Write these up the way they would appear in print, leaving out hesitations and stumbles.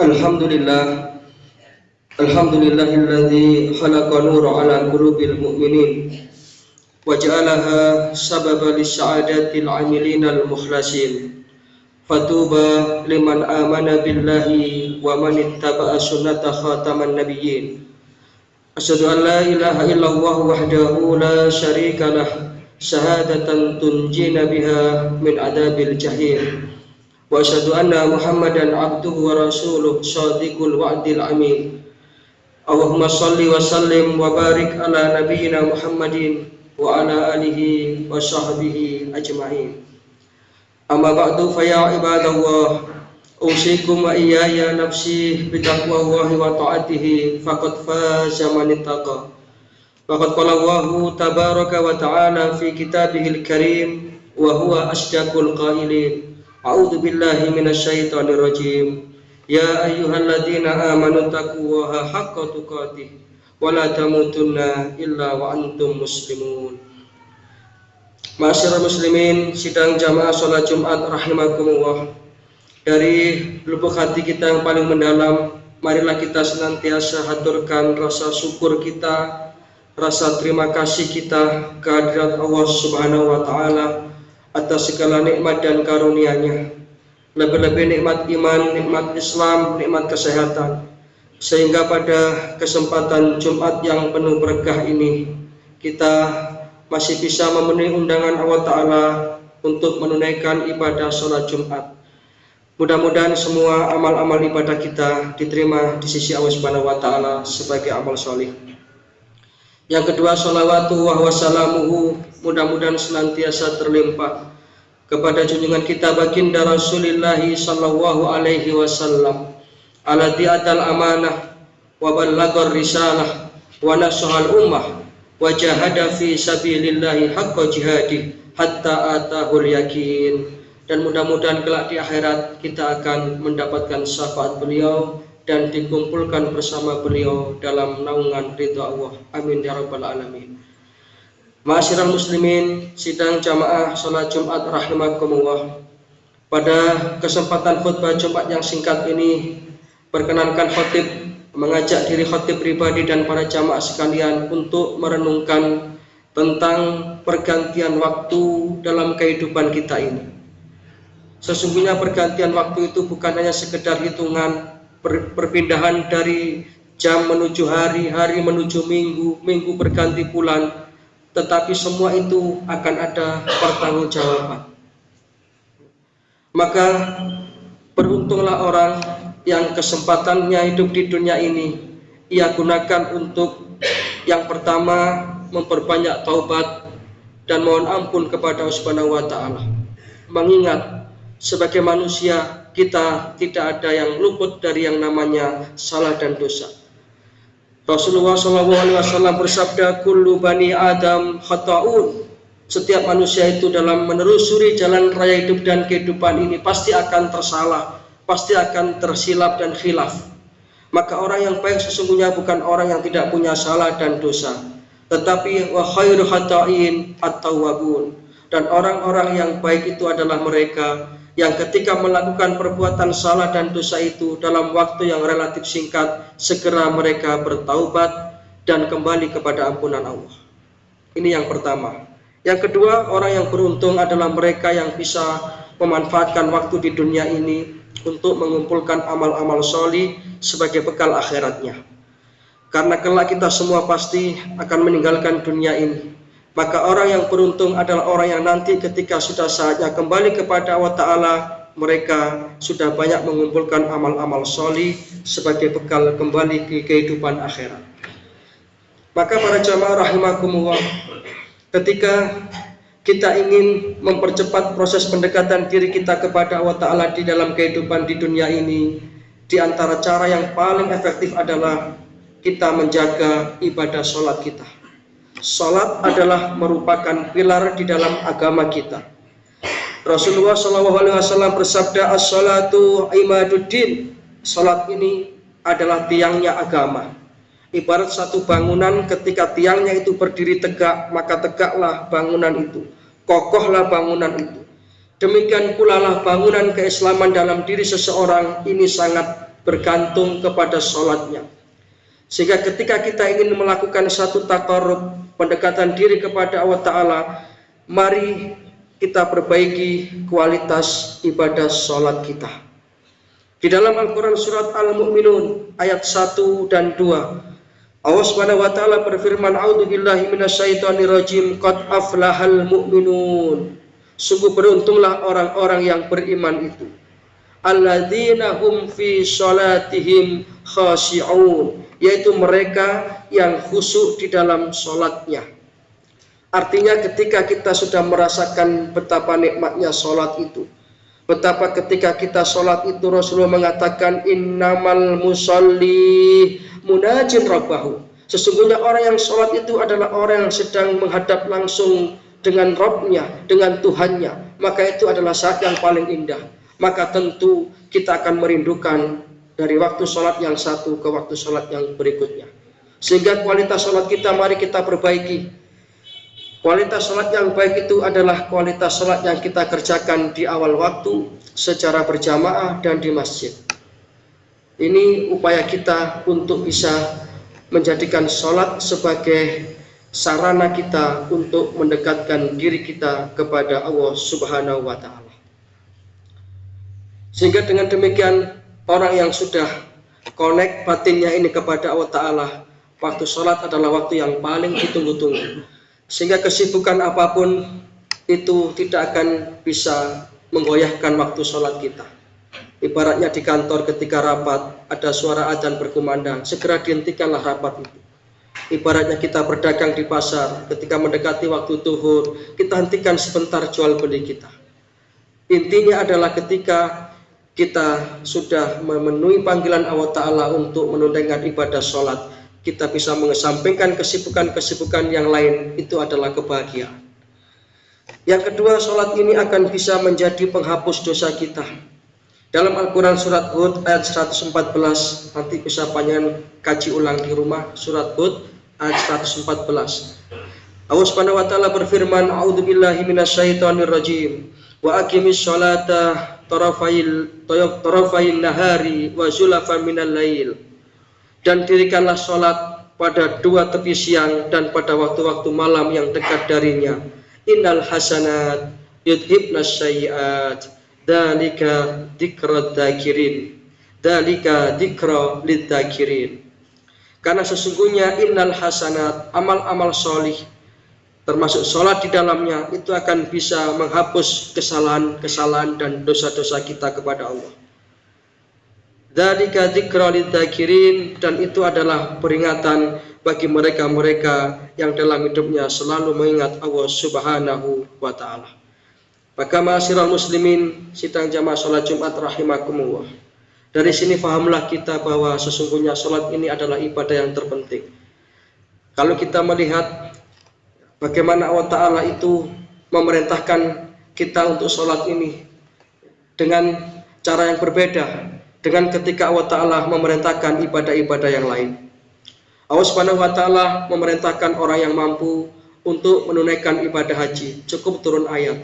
Alhamdulillah, alhamdulillahilladzi khalaqa nura ala qulubil mu'minin wa ja'alaha sababa lis'adatil 'amilina al-mukhlasin. Fatuba liman amana billahi wa man ittaba'a sunnata khataman nabiyyin. Asyhadu an la ilaha illallah wahdahu la syarika lah, syahadatan tunjina biha min adabil jahim. Wa asyhadu anna Muhammadan abduhu wa rasuluh shadiqul wa'dil amin. Allahumma salli wa sallim wa barik ala nabiyyina Muhammadin wa ala alihi wa sahbihi ajma'in. Amma ba'du fa ya ibadallah, usikum wa iyaya nafsi bitaqwallahi wa ta'atihi faqad faza man ittaqa. Faqad qala Allahu tabaraka wa ta'ala fi kitabihil karim wa huwa asdaqul qailin. A'udzu billahi minasyaitonir rajim. Ya ayyuhalladzina amanu taqullaha haqqa tuqatih wa la tamutunna illa wa antum muslimun. Ma'asyiral muslimin, sidang jamaah salat Jumat rahimakumullah. Dari lubuk hati kita yang paling mendalam, marilah kita senantiasa haturkan rasa syukur kita, rasa terima kasih kita kehadirat Allah Subhanahu wa taala atas segala nikmat dan karunia-Nya. Lebih-lebih nikmat iman, nikmat Islam, nikmat kesehatan. Sehingga pada kesempatan Jumat yang penuh berkah ini, kita masih bisa memenuhi undangan Allah Ta'ala untuk menunaikan ibadah sholat Jumat. Mudah-mudahan semua amal-amal ibadah kita diterima di sisi Allah Subhanahu wa Ta'ala sebagai amal sholih. Yang kedua, sholawatu wa wassalamuhu, mudah-mudahan senantiasa terlimpah kepada junjungan kita baginda Rasulullah sallallahu alaihi wasallam, alladzi atal amanah wa ballaghar risalah wa nasahal ummah wa jahada fi sabilillahi haqqa jihadi hatta atahul yakin. Dan mudah-mudahan kelak di akhirat kita akan mendapatkan syafaat beliau dan dikumpulkan bersama beliau dalam naungan ridha Allah. Amin ya rabbal alamin. Ma'asyiral muslimin, sidang jamaah salat Jumat rahimakumullah. Pada kesempatan khutbah Jumat yang singkat ini, perkenankan khatib mengajak diri khatib pribadi dan para jamaah sekalian untuk merenungkan tentang pergantian waktu dalam kehidupan kita ini. Sesungguhnya pergantian waktu itu bukan hanya sekedar hitungan perpindahan dari jam menuju hari, hari menuju minggu, minggu berganti bulan, tetapi semua itu akan ada pertanggungjawaban. Maka beruntunglah orang yang kesempatannya hidup di dunia ini ia gunakan untuk yang pertama memperbanyak taubat dan mohon ampun kepada Allah Subhanahu wa taala. Mengingat sebagai manusia kita tidak ada yang luput dari yang namanya salah dan dosa. Rasulullah SAW bersabda, kullu bani Adam khata'un. Setiap manusia itu dalam menelusuri jalan raya hidup dan kehidupan ini pasti akan tersalah, pasti akan tersilap dan khilaf. Maka orang yang baik sesungguhnya bukan orang yang tidak punya salah dan dosa, tetapi wa khairu khata'in at-tawwabun. Dan orang-orang yang baik itu adalah mereka yang ketika melakukan perbuatan salah dan dosa itu dalam waktu yang relatif singkat, segera mereka bertaubat dan kembali kepada ampunan Allah. Ini yang pertama. Yang kedua, orang yang beruntung adalah mereka yang bisa memanfaatkan waktu di dunia ini untuk mengumpulkan amal-amal sholih sebagai bekal akhiratnya. Karena kelak kita semua pasti akan meninggalkan dunia ini. Maka orang yang beruntung adalah orang yang nanti ketika sudah saatnya kembali kepada Allah Ta'ala, mereka sudah banyak mengumpulkan amal-amal sholih sebagai bekal kembali ke kehidupan akhirat. Maka para jamaah rahimakumullah, ketika kita ingin mempercepat proses pendekatan diri kita kepada Allah Ta'ala di dalam kehidupan di dunia ini, di antara cara yang paling efektif adalah kita menjaga ibadah sholat kita. Salat adalah merupakan pilar di dalam agama kita. Rasulullah SAW bersabda, as-salatu imaduddin. Salat ini adalah tiangnya agama. Ibarat satu bangunan, ketika tiangnya itu berdiri tegak, maka tegaklah bangunan itu, kokohlah bangunan itu. Demikian pula lah bangunan keislaman dalam diri seseorang ini sangat bergantung kepada sholatnya. Sehingga ketika kita ingin melakukan satu taqarrub, pendekatan diri kepada Allah Ta'ala, mari kita perbaiki kualitas ibadah sholat kita. Di dalam Al-Quran surat Al-Mu'minun ayat 1 dan 2, Allah Subhanahu wa taala berfirman, "A'udzubillahi minasyaitonirrajim, qad aflahal mu'minun." Sungguh beruntunglah orang-orang yang beriman itu. Alladzina hum fi sholatihim khashi'un, yaitu mereka yang khusyuk di dalam sholatnya. Artinya ketika kita sudah merasakan betapa nikmatnya sholat itu, betapa ketika kita sholat itu Rasulullah mengatakan, innamal musalli munajin rabbahu. Sesungguhnya orang yang sholat itu adalah orang yang sedang menghadap langsung dengan Rabbnya, dengan Tuhannya. Maka itu adalah saat yang paling indah. Maka tentu kita akan merindukan dari waktu sholat yang satu ke waktu sholat yang berikutnya. Sehingga kualitas sholat kita mari kita perbaiki. Kualitas sholat yang baik itu adalah kualitas sholat yang kita kerjakan di awal waktu, secara berjamaah dan di masjid. Ini upaya kita untuk bisa menjadikan sholat sebagai sarana kita untuk mendekatkan diri kita kepada Allah Subhanahu wa Ta'ala. Sehingga dengan demikian orang yang sudah connect batinnya ini kepada Allah Ta'ala, waktu sholat adalah waktu yang paling ditunggu-tunggu. Sehingga kesibukan apapun itu tidak akan bisa menggoyahkan waktu sholat kita. Ibaratnya di kantor ketika rapat ada suara adzan berkumandang, segera dihentikanlah rapat itu. Ibaratnya kita berdagang di pasar, ketika mendekati waktu zuhur, kita hentikan sebentar jual beli kita. Intinya adalah ketika kita sudah memenuhi panggilan Allah Ta'ala untuk menunaikan ibadah sholat, kita bisa mengesampingkan kesibukan-kesibukan yang lain, itu adalah kebahagiaan. Yang kedua, sholat ini akan bisa menjadi penghapus dosa kita. Dalam Al-Quran surat Hud ayat 114, nanti bisa panjenengan kaji ulang di rumah, surat Hud ayat 114. Allah Subhanahu wa taala berfirman, "A'udzubillahi minasyaitonirrajim. Wa aqimis sholata tarafail nahari wa zulafan minal lail." Dan dirikanlah sholat pada dua tepi siang dan pada waktu-waktu malam yang dekat darinya. Innal hasanat yudhibnas sayyi'at, dzalika dzikra dzakirin, dzalika dzikra lidzakirin. Karena sesungguhnya innal hasanat, amal-amal sholih, termasuk sholat di dalamnya, itu akan bisa menghapus kesalahan-kesalahan dan dosa-dosa kita kepada Allah. Dzalika dzikra lidzakirin, dan itu adalah peringatan bagi mereka-mereka yang dalam hidupnya selalu mengingat Allah Subhanahu wa taala. Maka ma'asyiral muslimin, sidang jamaah salat Jumat rahimakumullah. Dari sini fahamlah kita bahwa sesungguhnya salat ini adalah ibadah yang terpenting. Kalau kita melihat bagaimana Allah Ta'ala itu memerintahkan kita untuk sholat ini dengan cara yang berbeda dengan ketika Allah Ta'ala memerintahkan ibadah-ibadah yang lain. Allah Subhanahu wa Ta'ala memerintahkan orang yang mampu untuk menunaikan ibadah haji, cukup turun ayat,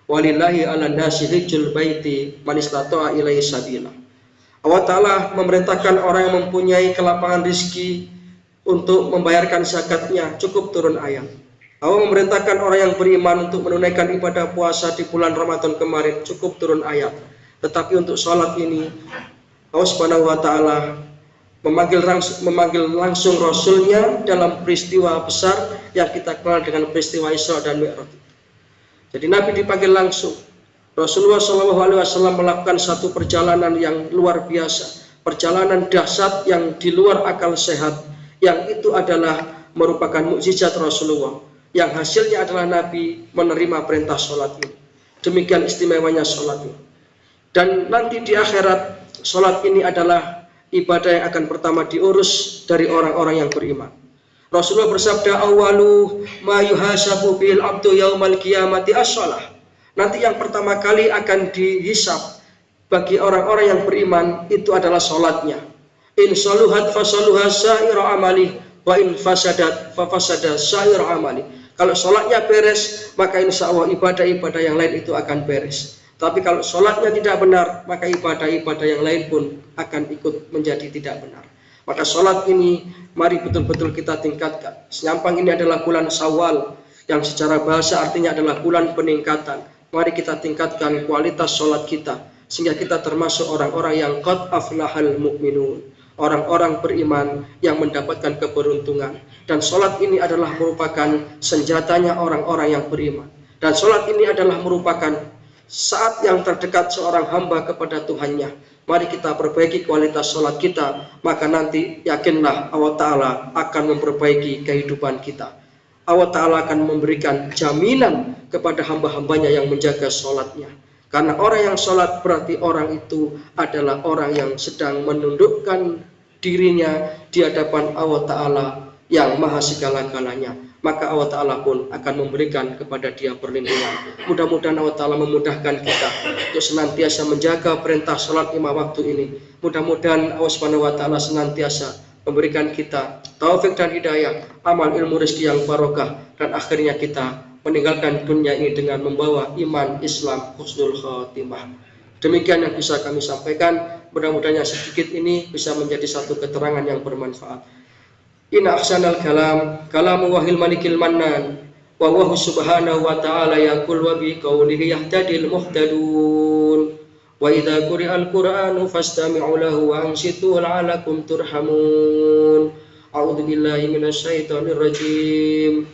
walillahi ala nasi hijjul baiti man istata'a ilaihi sabila. Allah Ta'ala memerintahkan orang yang mempunyai kelapangan rizki untuk membayarkan zakatnya, cukup turun ayat. Allah memerintahkan orang yang beriman untuk menunaikan ibadah puasa di bulan Ramadan kemarin, cukup turun ayat. Tetapi untuk sholat ini Allah Subhanahu wa Ta'ala memanggil langsung Rasulnya dalam peristiwa besar yang kita kenal dengan peristiwa Isra dan Mi'raj. Jadi Nabi dipanggil langsung. Rasulullah SAW melakukan satu perjalanan yang luar biasa, perjalanan dahsyat yang di luar akal sehat, yang itu adalah merupakan mukjizat Rasulullah, yang hasilnya adalah Nabi menerima perintah sholat ini. Demikian istimewanya sholat ini. Dan nanti di akhirat, sholat ini adalah ibadah yang akan pertama diurus dari orang-orang yang beriman. Rasulullah bersabda, "Awwalu ma yuhasabu bil abdu yaumal qiyamati as-shalah." Nanti yang pertama kali akan dihisab bagi orang-orang yang beriman itu adalah sholatnya. In saluhat fasaluha sa'ira amali, wa in fasadat fa fasada sa'ira amali. Kalau sholatnya beres, maka insya Allah ibadah-ibadah yang lain itu akan beres. Tapi kalau sholatnya tidak benar, maka ibadah-ibadah yang lain pun akan ikut menjadi tidak benar. Maka sholat ini mari betul-betul kita tingkatkan. Senyampang ini adalah bulan Syawal, yang secara bahasa artinya adalah bulan peningkatan. Mari kita tingkatkan kualitas sholat kita, sehingga kita termasuk orang-orang yang qad aflahal mu'minun, orang-orang beriman yang mendapatkan keberuntungan. Dan sholat ini adalah merupakan senjatanya orang-orang yang beriman. Dan sholat ini adalah merupakan saat yang terdekat seorang hamba kepada Tuhannya. Mari kita perbaiki kualitas sholat kita, maka nanti yakinlah Allah Ta'ala akan memperbaiki kehidupan kita. Allah Ta'ala akan memberikan jaminan kepada hamba-hambanya yang menjaga sholatnya. Karena orang yang sholat berarti orang itu adalah orang yang sedang menundukkan dirinya di hadapan Allah Ta'ala yang maha segala-galanya. Maka Allah Ta'ala pun akan memberikan kepada dia perlindungan. Mudah-mudahan Allah Ta'ala memudahkan kita untuk senantiasa menjaga perintah sholat 5 waktu ini. Mudah-mudahan Allah Subhanahu wa Ta'ala senantiasa memberikan kita taufik dan hidayah, amal, ilmu, rezeki yang barokah, dan akhirnya kita meninggalkan dunia ini dengan membawa iman, Islam, husnul khotimah. Demikian yang bisa kami sampaikan. Mudah-mudahan yang sedikit ini bisa menjadi satu keterangan yang bermanfaat. Inna ahsanal kalam kalamu wahil malikil mannan wa wahu subhanahu wa ta'ala yaqul wa bi qawlihi yahtadil muhtadun wa idza quri'al qur'anu fastami'u lahu wa ansitu la'alakum turhamun. A'udzu billahi minasyaitonir rajim.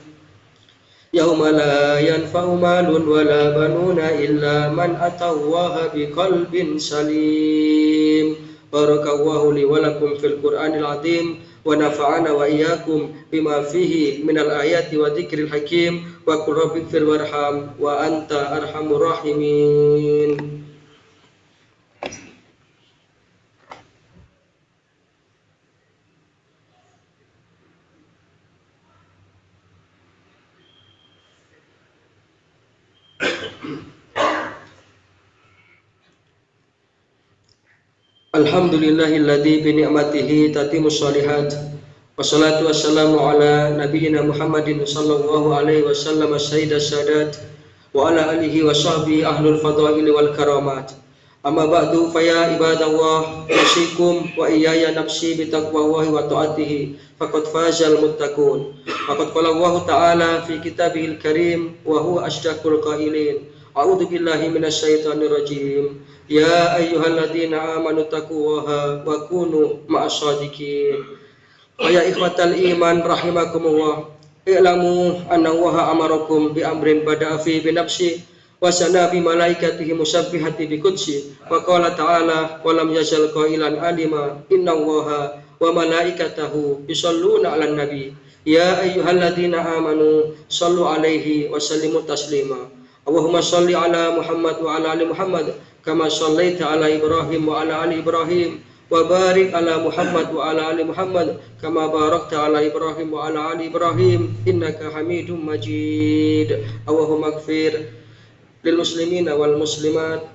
Yauma la yanfa'u malun wa la banuna illa man atallaha biqalbin salim. Barakallahu li wa lakum fil Qur'anil azim. Wa nafa'ana wa iyyakum bima fihi minal ayati wa dzikril hakim wa qul rabbighfir warham wa anta arhamur rahimin. Alhamdulillahilladzi bi ni'matihi tatimmus shalihat. Wassalatu wassalamu ala nabiyyina Muhammadin sallallahu alaihi wasallam sayyidas sadat wa ala alihi wa sahbihi ahlul fadaili wal karamat. Amma ba'du fa ya ibadallah, usikum wa iyaya nafsi bi taqwallahi wa ta'atihi faqad fazal muttaqun. Faqad qala Allah ta'ala fi kitabihil karim wa huwa asdaqul qailin. A'udzu billahi minasyaitonir rajim. Ya ayyuhalladzina amanu taqullaha wa kunu ma'as-shadiqin. Wa ya ikhwatal iman rahimakumullah. I'lamu anna Allaha amarakum bi amrin bada'a fi bi nafsi wa sana bi malaikatihi musabbihati bi qudsi. Wa qala ta'ala wa lam yazal qailan alima inna Allaha wa malaikatahu yusholluna 'alan nabi. Ya ayyuhalladzina amanu shallu 'alaihi wa sallimu taslima. Allahumma shalli 'ala Muhammad wa 'ala ali Muhammad kama shallaita 'ala Ibrahim wa 'ala ali Ibrahim wa barik 'ala Muhammad wa 'ala ali Muhammad kama barakta 'ala Ibrahim wa 'ala ali Ibrahim innaka Hamidum Majid. Allahumma ighfir lil muslimina wal muslimat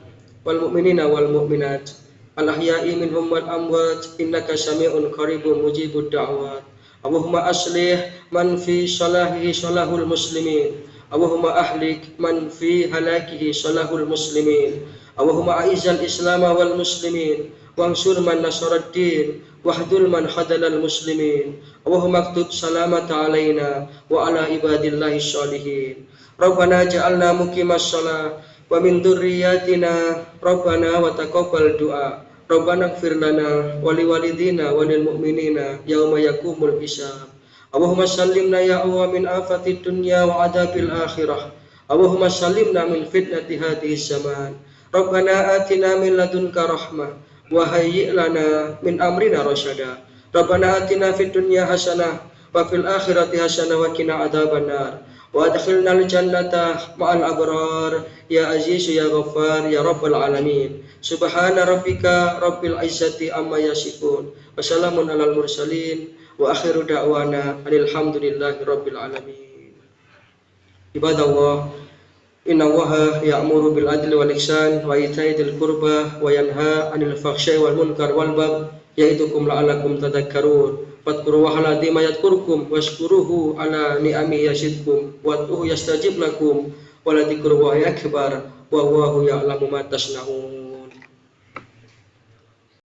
wal mu'minina wal mu'minat al ahya'i minhum wal amwat innaka sami'un qaribun mujibud da'wat. Allahumma aslih man fi salahihi salahul muslimin. Allahumma ahlik man fi halakihi salahul muslimin. Allahumma a'izzal islam wal muslimin wansur man nasarad din wahdul man khadalal muslimin. Allahumma aktub salamata alaina wa ala ibadillahi sholihin. Rabbana ja'alna muqimas shalah wa min dzurriyyatina rabbana wa taqabbal du'a. Rabbana ighfir lana wa liwalidina wa lil mu'minina yauma yaqumul hisab. Allahumma sallimna ya Allah min afatid dunya wa adabil akhirah. Allahumma sallimna min fitnati hadhihi zaman. Rabbana atina min ladunka rahmah wa hayyi' lana min amrina rasyada. Rabbana atina fid dunya hasanah wa fil akhirati hasanah wa qina adzabannar. Wa adkhilnal jannata ma'al abrar ya aziz ya ghaffar ya rabbal alamin. Subhana rabbika rabbil izzati amma yasifun wa salamun alal mursalin wa akhiru da'wana alhamdulillahi rabbil alamin. Ibadallah, inna Allaha ya'muru bil adli wal ihsan wa ita'i dzil qurba wa yanha 'anil fahsya'i wal munkar wal baghi ya'idukum la'allakum tadhakkarun. Fadhkurullaha alladzi yadhkurukum washkuruhu ala ni'amihi yazidkum wad'uhu yastajib lakum wa la dzikrullahi akbar wallahu ya'lamu ma tasna'un.